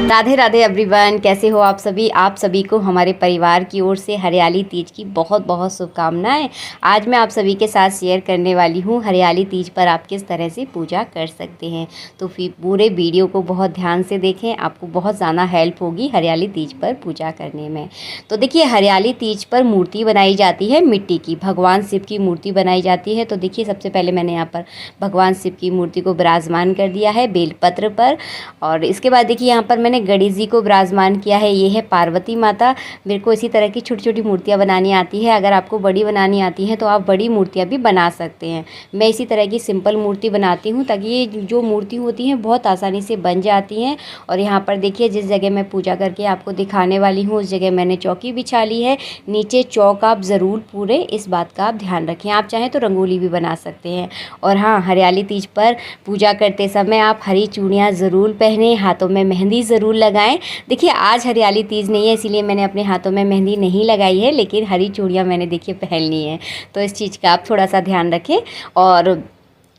Radhe Radhe everyone, कैसे हो आप सभी। आप सभी को हमारे परिवार की ओर से हरियाली तीज की बहुत बहुत शुभकामनाएं। आज मैं आप सभी के साथ शेयर करने वाली हूं हरियाली तीज पर आप किस तरह से पूजा कर सकते हैं। तो फिर पूरे वीडियो को बहुत ध्यान से देखें, आपको बहुत ज़्यादा हेल्प होगी हरियाली तीज पर पूजा करने में। तो देखिए, हरियाली तीज पर मूर्ति बनाई जाती है मिट्टी की, भगवान शिव की मूर्ति बनाई जाती है। तो देखिए, सबसे पहले मैंने यहाँ पर भगवान शिव की मूर्ति को विराजमान कर दिया है बेलपत्र पर। और इसके बाद देखिए, यहाँ पर मैंने गणेश जी को विराजमान किया है। ये है पार्वती माता। मेरे को इसी तरह की छोटी छोटी मूर्तियाँ बनानी आती है। अगर आपको बड़ी बनानी आती है तो आप बड़ी मूर्तियाँ भी बना सकते हैं। मैं इसी तरह की सिंपल मूर्ति बनाती हूँ ताकि ये जो मूर्ति होती हैं बहुत आसानी से बन जाती हैं। और यहाँ पर देखिए, जिस जगह मैं पूजा करके आपको दिखाने वाली हूँ उस जगह मैंने चौकी बिछा ली है। नीचे चौक आप ज़रूर पूरे इस बात का आप ध्यान रखें। आप चाहें तो रंगोली भी बना सकते हैं। और हाँ, हरियाली तीज पर पूजा करते समय आप हरी चूड़ियाँ ज़रूर पहनें, हाथों में मेहंदी ज़रूर लगाएं। देखिए, आज हरियाली तीज नहीं है इसीलिए मैंने अपने हाथों में मेहंदी नहीं लगाई है, लेकिन हरी चूड़ियाँ मैंने देखिए पहन ली हैं। तो इस चीज़ का आप थोड़ा सा ध्यान रखें। और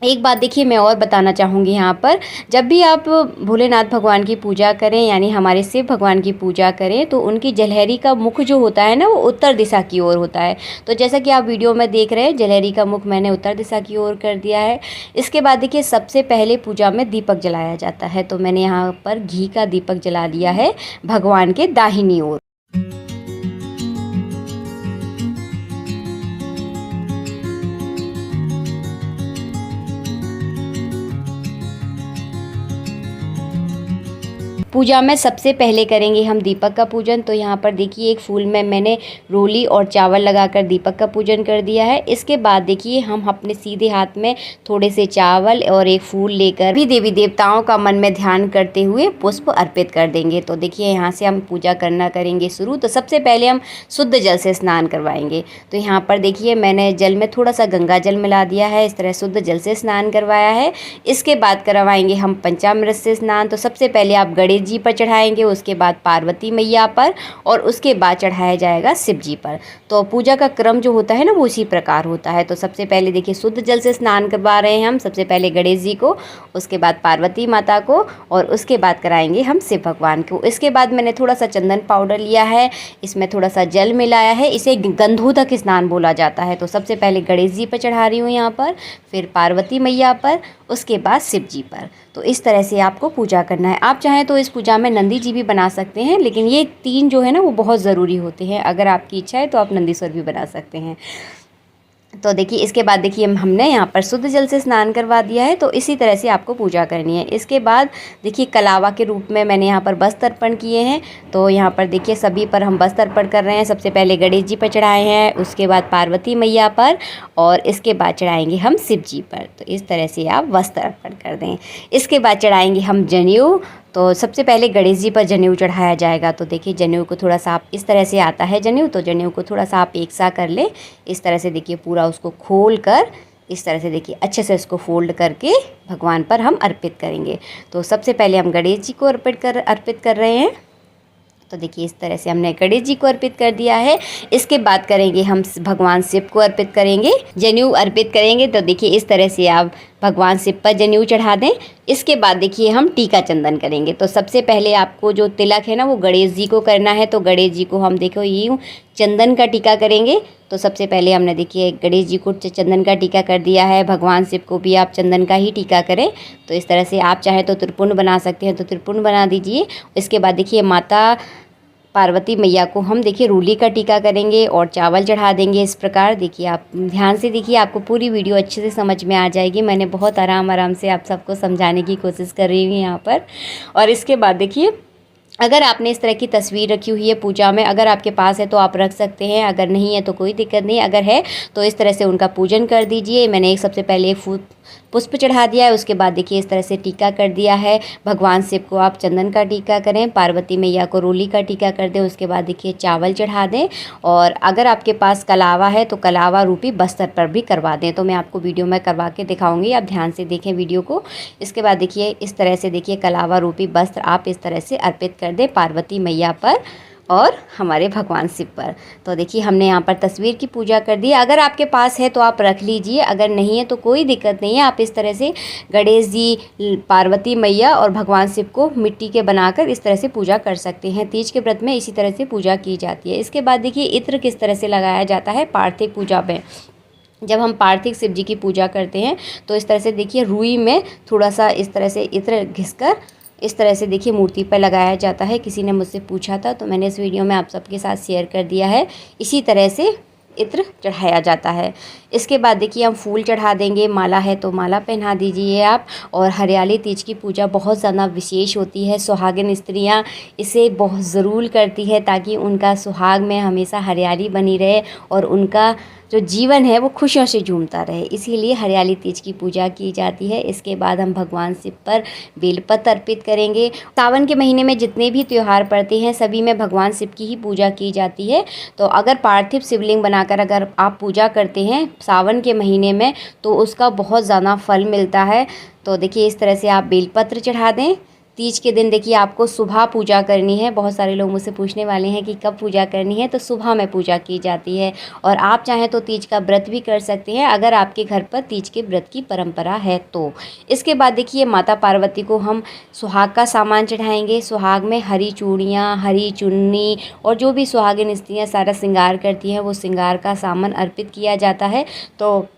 एक बात देखिए, मैं और बताना चाहूँगी यहाँ पर, जब भी आप भोलेनाथ भगवान की पूजा करें यानी हमारे शिव भगवान की पूजा करें तो उनकी जलहरी का मुख जो होता है ना, वो उत्तर दिशा की ओर होता है। तो जैसा कि आप वीडियो में देख रहे हैं, जलहरी का मुख मैंने उत्तर दिशा की ओर कर दिया है। इसके बाद देखिए, सबसे पहले पूजा में दीपक जलाया जाता है। तो मैंने यहाँ पर घी का दीपक जला दिया है भगवान के दाहिनी ओर। पूजा में सबसे पहले करेंगे हम दीपक का पूजन। तो यहाँ पर देखिए, एक फूल में मैंने रोली और चावल लगाकर दीपक का पूजन कर दिया है। इसके बाद देखिए, हम अपने सीधे हाथ में थोड़े से चावल और एक फूल लेकर भी देवी देवताओं का मन में ध्यान करते हुए पुष्प अर्पित कर देंगे। तो देखिए, यहाँ से हम पूजा करना करेंगे शुरू। तो सबसे पहले हम शुद्ध जल से स्नान करवाएंगे। तो यहाँ पर देखिए, मैंने जल में थोड़ा सा गंगा जल मिला दिया है, इस तरह शुद्ध जल से स्नान करवाया है। इसके बाद करवाएंगे हम पंचामृत से स्नान। तो सबसे पहले आप गणेश जी पर चढ़ाएंगे, उसके बाद पार्वती मैया पर, और उसके बाद चढ़ाया जाएगा शिव जी पर। तो पूजा का क्रम जो होता है ना, वो इसी प्रकार होता है। तो सबसे पहले देखिए, शुद्ध जल से स्नान करवा रहे हैं हम। सबसे पहले गणेश जी को, उसके बाद पार्वती माता को, और उसके बाद कराएंगे हम शिव भगवान को। इसके बाद मैंने थोड़ा सा चंदन पाउडर लिया है, इसमें थोड़ा सा जल मिलाया है। इसे गंधोदक स्नान बोला जाता है। तो सबसे पहले गणेश जी पर चढ़ा रही हूँ यहाँ पर, फिर पार्वती मैया पर, उसके बाद शिव जी पर। तो इस तरह से आपको पूजा करना है। आप चाहें तो इस पूजा में नंदी जी भी बना सकते हैं, लेकिन ये तीन जो है ना, वो बहुत ज़रूरी होते हैं। अगर आपकी इच्छा है तो आप नंदीश्वर भी बना सकते हैं। तो देखिए, इसके बाद देखिए, हमने यहाँ पर शुद्ध जल से स्नान करवा दिया है। तो इसी तरह से आपको पूजा करनी है। इसके बाद देखिए, कलावा के रूप में मैंने यहाँ पर वस्त्र अर्पण किए हैं। तो यहाँ पर देखिए, सभी पर हम वस्त्र अर्पण कर रहे हैं। सबसे पहले गणेश जी पर चढ़ाए हैं, उसके बाद पार्वती मैया पर, और इसके बाद चढ़ाएंगे हम शिव जी पर। तो इस तरह से आप वस्त्र अर्पण कर दें। इसके बाद चढ़ाएंगे हम जनेऊ। तो सबसे पहले गणेश जी पर जनेऊ चढ़ाया जाएगा। तो देखिए, जनेऊ को थोड़ा सा आप इस तरह से आता है जनेऊ, तो जनेऊ को थोड़ा सा आप एक सा कर ले। इस तरह से देखिए, पूरा उसको खोल कर इस तरह से देखिए अच्छे से इसको फोल्ड करके भगवान पर हम अर्पित करेंगे। तो सबसे पहले हम गणेश जी को अर्पित कर रहे हैं। तो देखिए, इस तरह से हमने गणेश जी को अर्पित कर दिया है। इसके बाद करेंगे हम भगवान शिव को अर्पित करेंगे, जनेऊ अर्पित करेंगे। तो देखिए, इस तरह से आप भगवान शिव पर जनेऊ चढ़ा दें। इसके बाद देखिए, हम टीका चंदन करेंगे। तो सबसे पहले आपको जो तिलक है ना, वो गणेश जी को करना है। तो गणेश जी को हम देखो यूँ चंदन का टीका करेंगे। तो सबसे पहले हमने देखिए गणेश जी को चंदन का टीका कर दिया है। भगवान शिव को भी आप चंदन का ही टीका करें। तो इस तरह से आप चाहे तो त्रिपुंड बना सकते हैं, तो त्रिपुंड बना दीजिए। इसके बाद देखिए, माता पार्वती मैया को हम देखिए रूली का टीका करेंगे और चावल चढ़ा देंगे। इस प्रकार देखिए, आप ध्यान से देखिए, आपको पूरी वीडियो अच्छे से समझ में आ जाएगी। मैंने बहुत आराम से आप सबको समझाने की कोशिश कर रही हूँ यहाँ पर। और इसके बाद देखिए, अगर आपने इस तरह की तस्वीर रखी हुई है पूजा में, अगर आपके पास है तो आप रख सकते हैं, अगर नहीं है तो कोई दिक्कत नहीं। अगर है तो इस तरह से उनका पूजन कर दीजिए। मैंने सबसे पहले पुष्प चढ़ा दिया है, उसके बाद देखिए इस तरह से टीका कर दिया है। भगवान शिव को आप चंदन का टीका करें, पार्वती मैया को रोली का टीका कर दें, उसके बाद देखिए चावल चढ़ा दें। और अगर आपके पास कलावा है तो कलावा रूपी बस्तर पर भी करवा दें। तो मैं आपको वीडियो में करवा के दिखाऊंगी, आप ध्यान से देखें वीडियो को। इसके बाद देखिए, इस तरह से देखिए कलावा रूपी वस्त्र आप इस तरह से अर्पित कर दें पार्वती मैया पर। और हमारे भगवान शिव पर। तो देखिए हमने यहाँ पर तस्वीर की पूजा कर दी। अगर आपके पास है तो आप रख लीजिए, अगर नहीं है तो कोई दिक्कत नहीं है। आप इस तरह से गणेश जी, पार्वती मैया और भगवान शिव को मिट्टी के बनाकर इस तरह से पूजा कर सकते हैं। तीज के व्रत में इसी तरह से पूजा की जाती है। इसके बाद देखिए इत्र किस तरह से लगाया जाता है पार्थिव पूजा में। जब हम पार्थिव शिव जी की पूजा करते हैं तो इस तरह से देखिए रुई में थोड़ा सा इस तरह से इत्र घिसकर इस तरह से देखिए मूर्ति पर लगाया जाता है। किसी ने मुझसे पूछा था तो मैंने इस वीडियो में आप सबके साथ शेयर कर दिया है। इसी तरह से इत्र चढ़ाया जाता है। इसके बाद देखिए हम फूल चढ़ा देंगे, माला है तो माला पहना दीजिए आप। और हरियाली तीज की पूजा बहुत ज़्यादा विशेष होती है। सुहागिन स्त्रियां इसे बहुत ज़रूर करती है ताकि उनका सुहाग में हमेशा हरियाली बनी रहे और उनका जो जीवन है वो खुशियों से झूमता रहे, इसीलिए हरियाली तीज की पूजा की जाती है। इसके बाद हम भगवान शिव पर बेलपत्र अर्पित करेंगे। सावन के महीने में जितने भी त्यौहार पड़ते हैं सभी में भगवान शिव की ही पूजा की जाती है। तो अगर पार्थिव शिवलिंग बनाकर अगर आप पूजा करते हैं सावन के महीने में तो उसका बहुत ज़्यादा फल मिलता है। तो देखिए इस तरह से आप बेलपत्र चढ़ा दें। तीज के दिन देखिए आपको सुबह पूजा करनी है। बहुत सारे लोग मुझसे पूछने वाले हैं कि कब पूजा करनी है, तो सुबह में पूजा की जाती है। और आप चाहें तो तीज का व्रत भी कर सकते हैं अगर आपके घर पर तीज के व्रत की परंपरा है तो। इसके बाद देखिए माता पार्वती को हम सुहाग का सामान चढ़ाएंगे। सुहाग में हरी चूड़ियाँ, हरी चुन्नी और जो भी सुहागिन स्त्रियाँ सारा श्रृंगार करती हैं वो श्रृंगार का सामान अर्पित किया जाता है। तो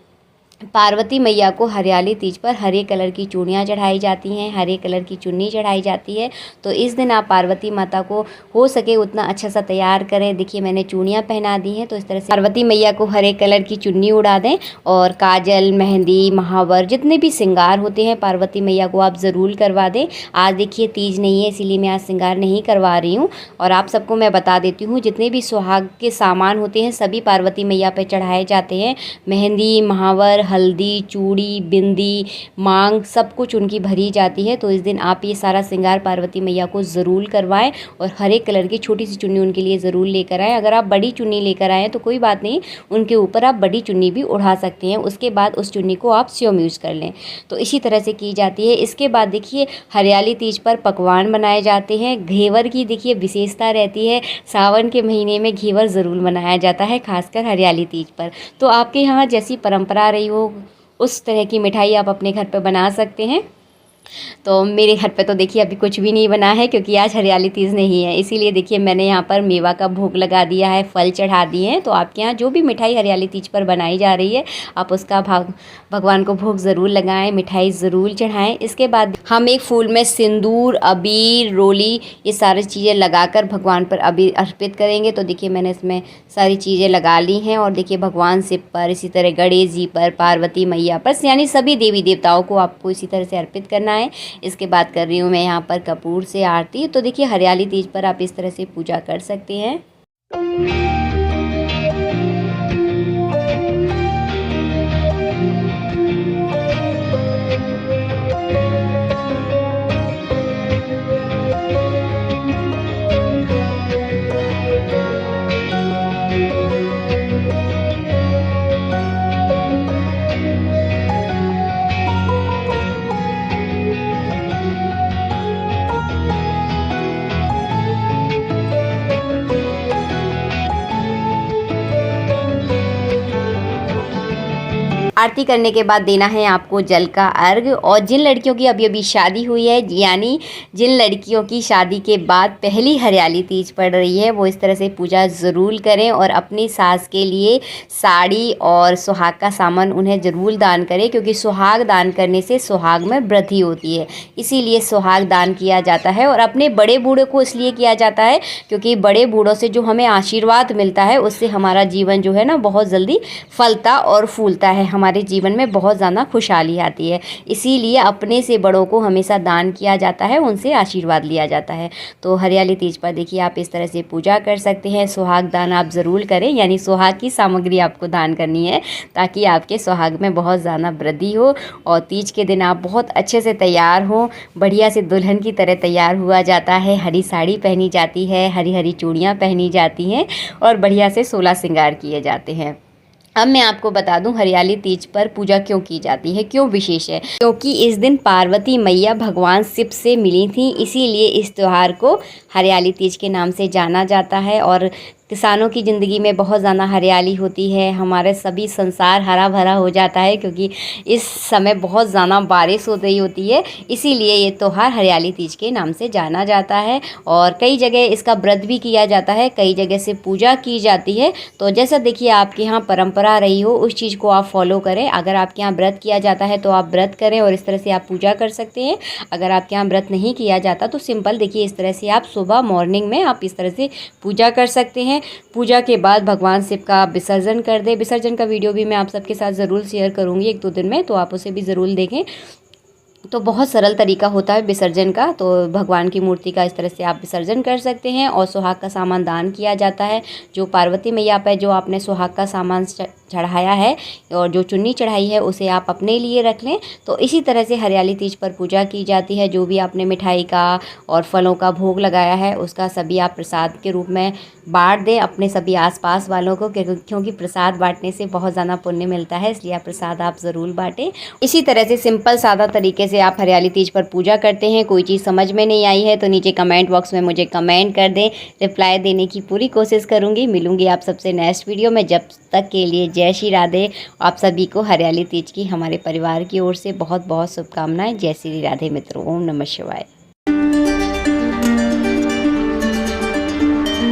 पार्वती मैया को हरियाली तीज पर हरे कलर की चूड़ियाँ चढ़ाई जाती हैं, हरे कलर की चुन्नी चढ़ाई जाती है। तो इस दिन आप पार्वती माता को हो सके उतना अच्छा सा तैयार करें। देखिए मैंने चूड़ियाँ पहना दी हैं। तो इस तरह से पार्वती मैया को हरे कलर की चुन्नी उड़ा दें और काजल, मेहंदी, महावर जितने भी श्रृंगार होते हैं पार्वती मैया को आप ज़रूर करवा दें। आज देखिए तीज नहीं है इसीलिए मैं आज श्रृंगार नहीं करवा रही हूँ। और आप सबको मैं बता देती हूँ जितने भी सुहाग के सामान होते हैं सभी पार्वती मैया पर चढ़ाए जाते हैं। मेहंदी, महावर, हल्दी, चूड़ी, बिंदी, मांग सब कुछ उनकी भरी जाती है। तो इस दिन आप ये सारा श्रृंगार पार्वती मैया को ज़रूर करवाएं और हरे कलर की छोटी सी चुन्नी उनके लिए ज़रूर लेकर आएँ। अगर आप बड़ी चुन्नी लेकर आएँ तो कोई बात नहीं, उनके ऊपर आप बड़ी चुन्नी भी उड़ा सकते हैं। उसके बाद उस चुन्नी को आप स्वयं यूज़ कर लें। तो इसी तरह से की जाती है। इसके बाद देखिए हरियाली तीज पर पकवान बनाए जाते हैं। घेवर की देखिए विशेषता रहती है, सावन के महीने में घेवर ज़रूर बनाया जाता है, खासकर हरियाली तीज पर। तो आपके यहाँ जैसी परंपरा रही हो उस तरह की मिठाई आप अपने घर पर बना सकते हैं। तो मेरे घर पे तो देखिए अभी कुछ भी नहीं बना है क्योंकि आज हरियाली तीज नहीं है, इसीलिए देखिए मैंने यहाँ पर मेवा का भोग लगा दिया है, फल चढ़ा दिए हैं। तो आपके यहाँ जो भी मिठाई हरियाली तीज पर बनाई जा रही है आप उसका भगवान को भोग ज़रूर लगाएं, मिठाई ज़रूर चढ़ाएं। इसके बाद हम एक फूल में सिंदूर, अबीर, रोली ये सारी चीज़ें लगाकर भगवान पर अबीर अर्पित करेंगे। तो देखिए मैंने इसमें सारी चीज़ें लगा ली हैं और देखिए भगवान शिव पर, इसी तरह गणेश जी पर, पार्वती मैया पर, यानी सभी देवी देवताओं को आपको इसी तरह से अर्पित करना है। इसके बाद कर रही हूँ मैं यहाँ पर कपूर से आरती। तो देखिए हरियाली तीज पर आप इस तरह से पूजा कर सकते हैं। आरती करने के बाद देना है आपको जल का अर्घ। और जिन लड़कियों की अभी अभी शादी हुई है, यानी जिन लड़कियों की शादी के बाद पहली हरियाली तीज पड़ रही है, वो इस तरह से पूजा ज़रूर करें और अपनी सास के लिए साड़ी और सुहाग का सामान उन्हें ज़रूर दान करें, क्योंकि सुहाग दान करने से सुहाग में वृद्धि होती है, इसीलिए सुहाग दान किया जाता है। और अपने बड़े बूढ़े को इसलिए किया जाता है क्योंकि बड़े बूढ़ों से जो हमें आशीर्वाद मिलता है उससे हमारा जीवन जो है ना बहुत जल्दी फलता और फूलता है, हमारे जीवन में बहुत ज़्यादा खुशहाली आती है। इसीलिए अपने से बड़ों को हमेशा दान किया जाता है, उनसे आशीर्वाद लिया जाता है। तो हरियाली तीज पर देखिए आप इस तरह से पूजा कर सकते हैं। सुहाग दान आप ज़रूर करें, यानी सुहाग की सामग्री आपको दान करनी है ताकि आपके सुहाग में बहुत ज़्यादा वृद्धि हो और तीज के दिन आप बहुत अच्छे से तैयार हो, बढ़िया से दुल्हन की तरह तैयार हुआ जाता है। हरी साड़ी पहनी जाती है, हरी हरी चूड़ियाँ पहनी जाती हैं और बढ़िया से 16 श्रृंगार किए जाते हैं। अब मैं आपको बता दूं हरियाली तीज पर पूजा क्यों की जाती है, क्यों विशेष है। क्योंकि इस दिन पार्वती मैया भगवान शिव से मिली थी, इसीलिए इस त्यौहार को हरियाली तीज के नाम से जाना जाता है। और किसानों की ज़िंदगी में बहुत ज़्यादा हरियाली होती है, हमारे सभी संसार हरा भरा हो जाता है, क्योंकि इस समय बहुत ज़्यादा बारिश हो रही होती है, इसीलिए ये त्यौहार हरियाली तीज के नाम से जाना जाता है। और कई जगह इसका व्रत भी किया जाता है, कई जगह से पूजा की जाती है। तो जैसा देखिए आपके यहाँ परंपरा रही हो उस चीज़ को आप फॉलो करें। अगर आपके यहाँ व्रत किया जाता है तो आप व्रत करें और इस तरह से आप पूजा कर सकते हैं। अगर आपके यहाँ व्रत नहीं किया जाता तो सिंपल देखिए इस तरह से आप सुबह मॉर्निंग में आप इस तरह से पूजा कर सकते हैं। पूजा के बाद भगवान शिव का विसर्जन कर दें। विसर्जन का वीडियो भी मैं आप सबके साथ ज़रूर शेयर करूँगी 1-2 दिन में, तो आप उसे भी ज़रूर देखें। तो बहुत सरल तरीका होता है विसर्जन का। तो भगवान की मूर्ति का इस तरह से आप विसर्जन कर सकते हैं। और सुहाग का सामान दान किया जाता है। जो पार्वती मैया पे जो आपने सुहाग का सामान चढ़ाया है और जो चुन्नी चढ़ाई है उसे आप अपने लिए रख लें। तो इसी तरह से हरियाली तीज पर पूजा की जाती है। जो भी आपने मिठाई का और फलों का भोग लगाया है उसका सभी आप प्रसाद के रूप में बांट दें अपने सभी आसपास वालों को, क्योंकि प्रसाद बांटने से बहुत ज़्यादा पुण्य मिलता है, इसलिए आप प्रसाद आप ज़रूर बांटें। इसी तरह से सिंपल सादा तरीके से आप हरियाली तीज पर पूजा करते हैं। कोई चीज़ समझ में नहीं आई है तो नीचे कमेंट बॉक्स में मुझे कमेंट कर दें, रिप्लाई देने की पूरी कोशिश करूँगी। मिलूँगी आप सबसे नेक्स्ट वीडियो में, जब तक के लिए जय श्री राधे। आप सभी को हरियाली तीज की हमारे परिवार की ओर से बहुत बहुत शुभकामनाएं। जय श्री राधे मित्रों, ओम नमः शिवाय।